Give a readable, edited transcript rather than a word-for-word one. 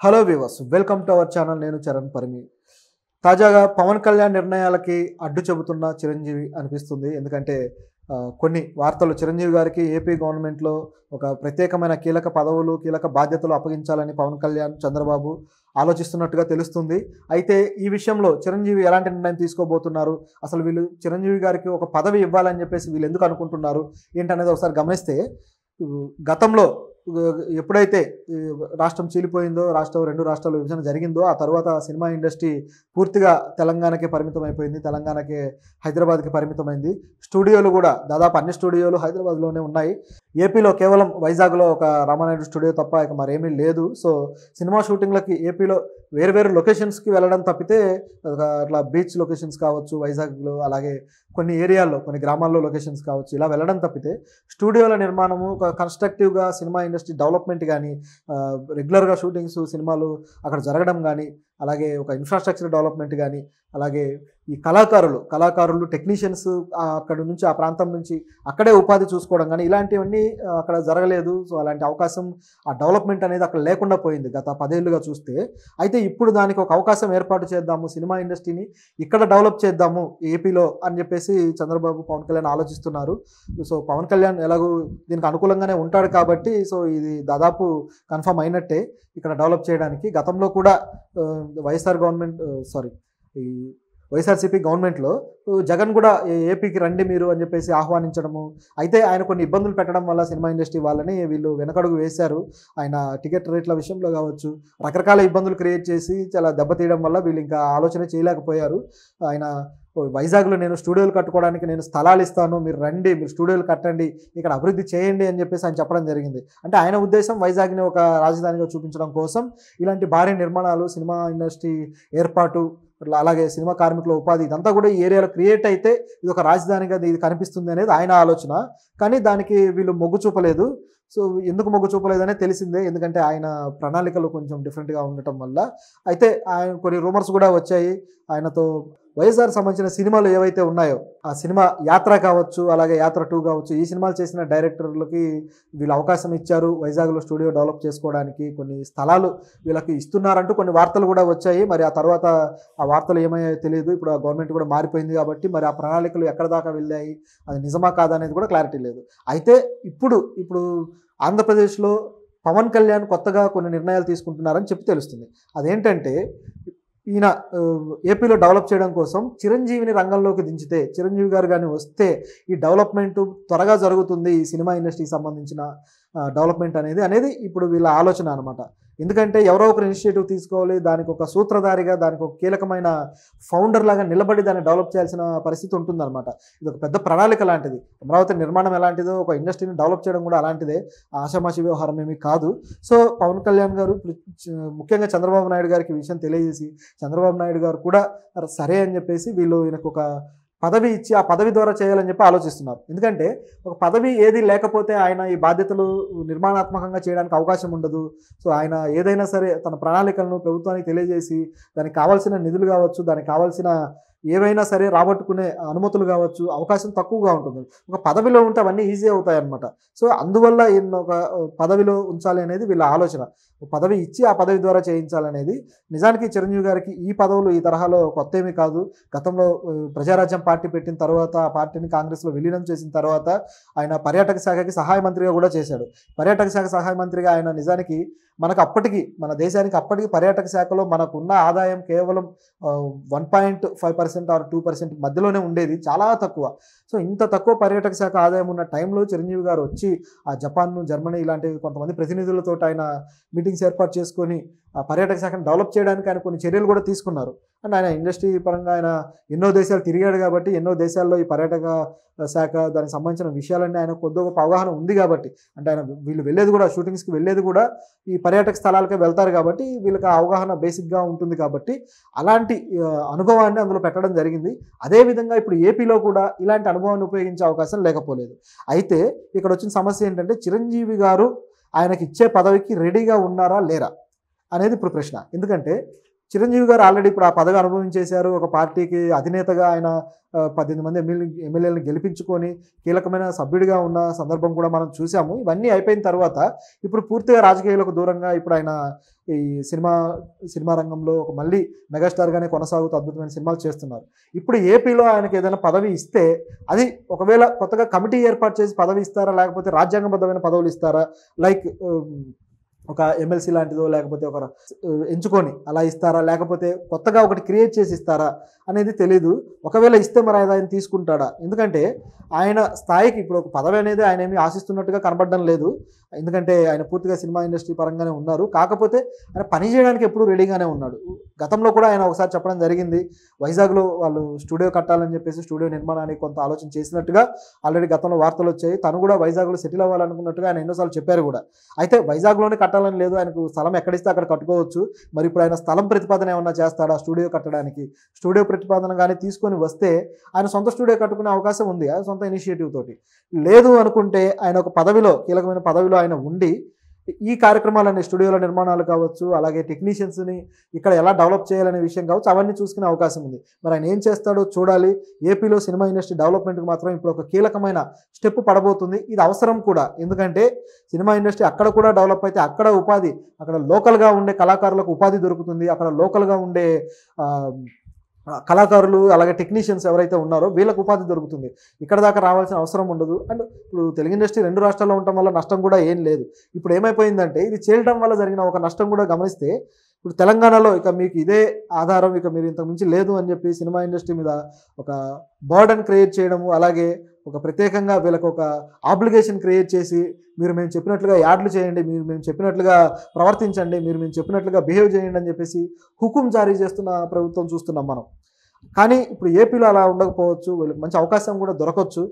Hello viewers, welcome to our channel. నేను చరణ్ పరిమి. తాజాగా పవన్ కళ్యాణ్ నిర్ణయాలకి అడ్డు చెబుతున్న చిరంజీవి అనిపిస్తుంది. ఎందుకంటే కొన్ని వార్తలు చిరంజీవి గారికి ఏపీ గవర్నమెంట్లో ఒక ప్రత్యేకమైన కీలక పదవులు, కీలక బాధ్యతలు అప్పగించాలని పవన్ కళ్యాణ్, చంద్రబాబు ఆలోచిస్తున్నట్టుగా తెలుస్తుంది. అయితే ఈ విషయంలో చిరంజీవి ఎలాంటి నిర్ణయం తీసుకోబోతున్నారు, అసలు వీళ్ళు చిరంజీవి గారికి ఒక పదవి ఇవ్వాలని చెప్పేసి వీళ్ళు ఎందుకు అనుకుంటున్నారు ఏంటనేది ఒకసారి గమనిస్తే, గతంలో ఎప్పుడైతే రాష్ట్రం చీలిపోయిందో, రెండు రాష్ట్రాల విభజన జరిగిందో, ఆ తర్వాత సినిమా ఇండస్ట్రీ పూర్తిగా తెలంగాణకే పరిమితం అయిపోయింది. తెలంగాణకే, హైదరాబాద్కి పరిమితమైంది. స్టూడియోలు కూడా దాదాపు అన్ని స్టూడియోలు హైదరాబాద్లోనే ఉన్నాయి. ఏపీలో కేవలం వైజాగ్లో ఒక రామానాయుడు స్టూడియో తప్ప ఇక మరేమీ లేదు. సో సినిమా షూటింగ్లకి ఏపీలో వేరు లొకేషన్స్కి వెళ్ళడం తప్పితే, అట్లా బీచ్ లొకేషన్స్ కావచ్చు వైజాగ్లో, అలాగే కొన్ని ఏరియాల్లో, కొన్ని గ్రామాల్లో లొకేషన్స్ కావచ్చు, ఇలా వెళ్ళడం తప్పితే స్టూడియోల నిర్మాణము, ఒక కన్స్ట్రక్టివ్గా సినిమా ఇండస్ట్రీ డెవలప్మెంట్ కానీ, రెగ్యులర్గా షూటింగ్స్ సినిమాలు అక్కడ జరగడం కానీ, అలాగే ఒక ఇన్ఫ్రాస్ట్రక్చర్ డెవలప్మెంట్ కానీ, అలాగే ఈ కళాకారులు టెక్నీషియన్స్ అక్కడ నుంచి, ఆ ప్రాంతం నుంచి అక్కడే ఉపాధి చూసుకోవడం కానీ, ఇలాంటివన్నీ అక్కడ జరగలేదు. సో అలాంటి అవకాశం, ఆ డెవలప్మెంట్ అనేది అక్కడ లేకుండా పోయింది గత 10 ఏళ్ళుగా చూస్తే. అయితే ఇప్పుడు దానికి ఒక అవకాశం ఏర్పాటు చేద్దాము, సినిమా ఇండస్ట్రీని ఇక్కడ డెవలప్ చేద్దాము ఏపీలో అని చెప్పేసి చంద్రబాబు, పవన్ కళ్యాణ్ ఆలోచిస్తున్నారు. సో పవన్ కళ్యాణ్ ఎలాగూ దీనికి అనుకూలంగానే ఉంటాడు కాబట్టి, సో ఇది దాదాపు కన్ఫర్మ్ అయినట్టే ఇక్కడ డెవలప్ చేయడానికి. గతంలో కూడా వైఎస్ఆర్సీపీ గవర్నమెంట్లో జగన్ కూడా ఏపీకి రండి మీరు అని చెప్పేసి ఆహ్వానించడము. అయితే ఆయన కొన్ని ఇబ్బందులు పెట్టడం వల్ల సినిమా ఇండస్ట్రీ వాళ్ళని వీళ్ళు వెనకడుగు వేశారు. ఆయన టికెట్ రేట్ల విషయంలో కావచ్చు, రకరకాల ఇబ్బందులు క్రియేట్ చేసి చాలా దెబ్బతీయడం వల్ల వీళ్ళు ఇంకా ఆలోచన చేయలేకపోయారు. ఆయన వైజాగ్లో నేను స్టూడియోలు కట్టుకోవడానికి నేను స్థలాలు ఇస్తాను, మీరు రండి, మీరు స్టూడియోలు కట్టండి, ఇక్కడ అభివృద్ధి చేయండి అని చెప్పేసి ఆయన చెప్పడం జరిగింది. అంటే ఆయన ఉద్దేశం వైజాగ్ని ఒక రాజధానిగా చూపించడం కోసం ఇలాంటి భారీ నిర్మాణాలు, సినిమా ఇండస్ట్రీ ఏర్పాటు, అలాగే సినిమా కార్మికుల ఉపాధి, ఇదంతా కూడా ఈ ఏరియాలో క్రియేట్ అయితే ఇది ఒక రాజధానిగా ఇది కనిపిస్తుంది అనేది ఆయన ఆలోచన. కానీ దానికి వీళ్ళు మొగ్గు చూపలేదు. సో ఎందుకు మొగ్గు చూపలేదనే తెలిసిందే, ఎందుకంటే ఆయన ప్రణాళికలు కొంచెం డిఫరెంట్గా ఉండటం వల్ల. అయితే ఆయన కొన్ని రూమర్స్ కూడా వచ్చాయి, ఆయనతో వైఎస్ఆర్ సంబంధించిన సినిమాలు ఏవైతే ఉన్నాయో, ఆ సినిమా యాత్ర కావచ్చు, అలాగే యాత్ర 2 కావచ్చు, ఈ సినిమాలు చేసిన డైరెక్టర్లకి వీళ్ళు అవకాశం ఇచ్చారు వైజాగ్లో స్టూడియో డెవలప్ చేసుకోవడానికి, కొన్ని స్థలాలు వీళ్ళకి ఇస్తున్నారంటూ కొన్ని వార్తలు కూడా వచ్చాయి. మరి ఆ తర్వాత ఆ వార్తలు ఏమయ్యాయో తెలియదు. ఇప్పుడు ఆ గవర్నమెంట్ కూడా మారిపోయింది కాబట్టి మరి ఆ ప్రణాళికలు ఎక్కడ దాకా వెళ్ళాయి, అది నిజమా కాదా అనేది కూడా క్లారిటీ లేదు. అయితే ఇప్పుడు ఆంధ్రప్రదేశ్లో పవన్ కళ్యాణ్ కొత్తగా కొన్ని నిర్ణయాలు తీసుకుంటున్నారని చెప్పి తెలుస్తుంది. అదేంటంటే, ఈయన ఏపీలో డెవలప్ చేయడం కోసం చిరంజీవిని రంగంలోకి దించితే, చిరంజీవి గారు కానీ వస్తే ఈ డెవలప్మెంట్ త్వరగా జరుగుతుంది, ఈ సినిమా ఇండస్ట్రీకి సంబంధించిన డెవలప్మెంట్ అనేది ఇప్పుడు వీళ్ళ ఆలోచన అనమాట. ఎందుకంటే ఎవరో ఒకరు ఇనిషియేటివ్ తీసుకోవాలి, దానికి ఒక సూత్రధారిగా, దానికి ఒక కీలకమైన ఫౌండర్ లాగా నిలబడి దాన్ని డెవలప్ చేయాల్సిన పరిస్థితి ఉంటుందన్నమాట. ఇది ఒక పెద్ద ప్రణాళిక లాంటిది. అమరావతి నిర్మాణం ఎలాంటిదో, ఒక ఇండస్ట్రీని డెవలప్ చేయడం కూడా అలాంటిదే, ఆషామాషి వ్యవహారం ఏమీ కాదు. సో పవన్ కళ్యాణ్ గారు ముఖ్యంగా చంద్రబాబు నాయుడు గారికి విషయం తెలియజేసి, చంద్రబాబు నాయుడు గారు కూడా సరే అని చెప్పేసి వీళ్ళు ఈయనకు ఒక పదవి ఇచ్చి, ఆ పదవి ద్వారా చేయాలని చెప్పి ఆలోచిస్తున్నారు. ఎందుకంటే ఒక పదవి ఏది లేకపోతే ఆయన ఈ బాధ్యతలు నిర్మాణాత్మకంగా చేయడానికి అవకాశం ఉండదు. సో ఆయన ఏదైనా సరే తన ప్రణాళికలను ప్రభుత్వానికి తెలియజేసి, దానికి కావాల్సిన నిధులు కావచ్చు, దానికి కావాల్సిన ఏవైనా సరే రాబట్టుకునే అనుమతులు కావచ్చు, అవకాశం తక్కువగా ఉంటుంది. ఒక పదవిలో ఉంటే అవన్నీ ఈజీ అవుతాయి అన్నమాట. సో అందువల్ల ఈయన ఒక పదవిలో ఉంచాలి అనేది వీళ్ళ ఆలోచన. పదవి ఇచ్చి ఆ పదవి ద్వారా చేయించాలనేది. నిజానికి చిరంజీవి గారికి ఈ పదవులు ఈ తరహాలో కొత్త ఏమీ కాదు. గతంలో ప్రజారాజ్యం పార్టీ పెట్టిన తర్వాత, ఆ పార్టీని కాంగ్రెస్లో విలీనం చేసిన తర్వాత ఆయన పర్యాటక శాఖకి సహాయ మంత్రిగా కూడా చేశాడు. పర్యాటక శాఖ సహాయ మంత్రిగా ఆయన నిజానికి మన దేశానికి అప్పటికి పర్యాటక శాఖలో మనకున్న ఆదాయం కేవలం 1.5% ఆర్ 2% మధ్యలోనే ఉండేది, చాలా తక్కువ. సో ఇంత తక్కువ పర్యాటక శాఖ ఆదాయం ఉన్న టైంలో చిరంజీవి గారు వచ్చి ఆ జపాన్, జర్మనీ ఇలాంటి కొంతమంది ప్రతినిధులతో ఆయన మీటింగ్స్ ఏర్పాటు చేసుకొని ఆ పర్యాటక శాఖను డెవలప్ చేయడానికి ఆయన కొన్ని చర్యలు కూడా తీసుకున్నారు. అండ్ ఆయన ఇండస్ట్రీ పరంగా ఆయన ఎన్నో దేశాలు తిరిగాడు కాబట్టి, ఎన్నో దేశాల్లో ఈ పర్యాటక శాఖ దానికి సంబంధించిన విషయాలన్నీ ఆయన కొద్దిగా ఒక అవగాహన ఉంది కాబట్టి, అంటే ఆయన వీళ్ళు వెళ్ళేది కూడా, షూటింగ్స్కి వెళ్ళేది కూడా ఈ పర్యాటక స్థలాలకే వెళ్తారు కాబట్టి వీళ్ళకి ఆ అవగాహన బేసిక్గా ఉంటుంది కాబట్టి అలాంటి అనుభవాన్ని అందులో పెట్టడం జరిగింది. అదేవిధంగా ఇప్పుడు ఏపీలో కూడా ఇలాంటి అనుభవాన్ని ఉపయోగించే అవకాశం లేకపోలేదు. అయితే ఇక్కడ వచ్చిన సమస్య ఏంటంటే, చిరంజీవి గారు ఆయనకి ఇచ్చే పదవికి రెడీగా ఉన్నారా లేరా అనేది ఇప్పుడు ప్రశ్న. ఎందుకంటే చిరంజీవి గారు ఆల్రెడీ ఇప్పుడు ఆ పదవి అనుభవించేశారు. ఒక పార్టీకి అధినేతగా ఆయన 18 మంది ఎమ్మెల్యేలను గెలిపించుకొని కీలకమైన సభ్యుడిగా ఉన్న సందర్భం కూడా మనం చూసాము. ఇవన్నీ అయిపోయిన తర్వాత ఇప్పుడు పూర్తిగా రాజకీయాలకు దూరంగా ఇప్పుడు ఆయన ఈ సినిమా రంగంలో ఒక మళ్ళీ మెగాస్టార్గానే కొనసాగుతూ అద్భుతమైన సినిమాలు చేస్తున్నారు. ఇప్పుడు ఏపీలో ఆయనకి ఏదైనా పదవి ఇస్తే అది ఒకవేళ కొత్తగా కమిటీ ఏర్పాటు చేసి పదవి ఇస్తారా, లేకపోతే రాజ్యాంగబద్ధమైన పదవులు ఇస్తారా, లైక్ ఒక ఎమ్మెల్సీ లాంటిదో లేకపోతే ఒక ఎంచుకొని అలా ఇస్తారా, లేకపోతే కొత్తగా ఒకటి క్రియేట్ చేసి ఇస్తారా అనేది తెలీదు. ఒకవేళ ఇస్తే మరి ఆయన తీసుకుంటాడా? ఎందుకంటే ఆయన స్థాయికి ఇప్పుడు ఒక పదవి అనేది ఆయన ఏమీ ఆశిస్తున్నట్టుగా కనబడడం లేదు. ఎందుకంటే ఆయన పూర్తిగా సినిమా ఇండస్ట్రీ పరంగానే ఉన్నారు. కాకపోతే ఆయన పని చేయడానికి ఎప్పుడూ రెడీగానే ఉన్నాడు. గతంలో కూడా ఆయన ఒకసారి చెప్పడం జరిగింది, వైజాగ్లో వాళ్ళు స్టూడియో కట్టాలని చెప్పేసి స్టూడియో నిర్మాణానికి కొంత ఆలోచన చేసినట్టుగా ఆల్రెడీ గతంలో వార్తలు వచ్చాయి. తను కూడా వైజాగ్లో సెటిల్ అవ్వాలనుకున్నట్టుగా ఆయన ఎన్నోసార్లు చెప్పారు కూడా. అయితే వైజాగ్లోనే కట్టాలని లేదు, ఆయనకు స్థలం ఎక్కడిస్తే అక్కడ కట్టుకోవచ్చు. మరి ఇప్పుడు ఆయన స్థలం ప్రతిపాదన ఏమన్నా చేస్తాడా స్టూడియో కట్టడానికి? స్టూడియో ప్రతిపాదన కానీ తీసుకొని వస్తే ఆయన సొంత స్టూడియో కట్టుకునే అవకాశం ఉంది, ఆయన సొంత ఇనిషియేటివ్ తోటి. లేదు అనుకుంటే ఆయన ఒక పదవిలో, కీలకమైన పదవిలో ఆయన ఉండి ఈ కార్యక్రమాలన్నీ స్టూడియోల నిర్మాణాలు కావచ్చు, అలాగే టెక్నీషియన్స్ని ఇక్కడ ఎలా డెవలప్ చేయాలనే విషయం కావచ్చు, అవన్నీ చూసుకునే అవకాశం ఉంది. మరి ఆయన ఏం చేస్తాడో చూడాలి. ఏపీలో సినిమా ఇండస్ట్రీ డెవలప్మెంట్కి మాత్రం ఇప్పుడు ఒక కీలకమైన స్టెప్ పడబోతుంది. ఇది అవసరం కూడా. ఎందుకంటే సినిమా ఇండస్ట్రీ అక్కడ కూడా డెవలప్ అయితే అక్కడ ఉపాధి, అక్కడ లోకల్గా ఉండే కళాకారులకు ఉపాధి దొరుకుతుంది. అక్కడ లోకల్గా ఉండే కళాకారులు అలాగే టెక్నీషియన్స్ ఎవరైతే ఉన్నారో వీళ్ళకి ఉపాధి దొరుకుతుంది. ఇక్కడ దాకా రావాల్సిన అవసరం ఉండదు. అండ్ ఇప్పుడు తెలుగు ఇండస్ట్రీ 2 రాష్ట్రాల్లో ఉండటం వల్ల నష్టం కూడా ఏం లేదు. ఇప్పుడు ఏమైపోయిందంటే ఇది చేయడం వల్ల జరిగిన ఒక నష్టం కూడా గమనిస్తే, ఇప్పుడు తెలంగాణలో ఇక మీకు ఇదే ఆధారం, ఇక మీరు ఇంతకు మించి లేదు అని చెప్పి సినిమా ఇండస్ట్రీ మీద ఒక బర్డన్ క్రియేట్ చేయడము, అలాగే ఒక ప్రత్యేకంగా వీళ్ళకి ఒక ఆబ్లిగేషన్ క్రియేట్ చేసి మీరు మేము చెప్పినట్లుగా యాడ్లు చేయండి, మీరు మేము చెప్పినట్లుగా ప్రవర్తించండి, మీరు మేము చెప్పినట్లుగా బిహేవ్ చేయండి అని చెప్పేసి హుకుం జారీ చేస్తున్న ప్రభుత్వం చూస్తున్నాం మనం. కానీ ఇప్పుడు ఏపీలో అలా ఉండకపోవచ్చు, వీళ్ళకి మంచి అవకాశం కూడా దొరకవచ్చు.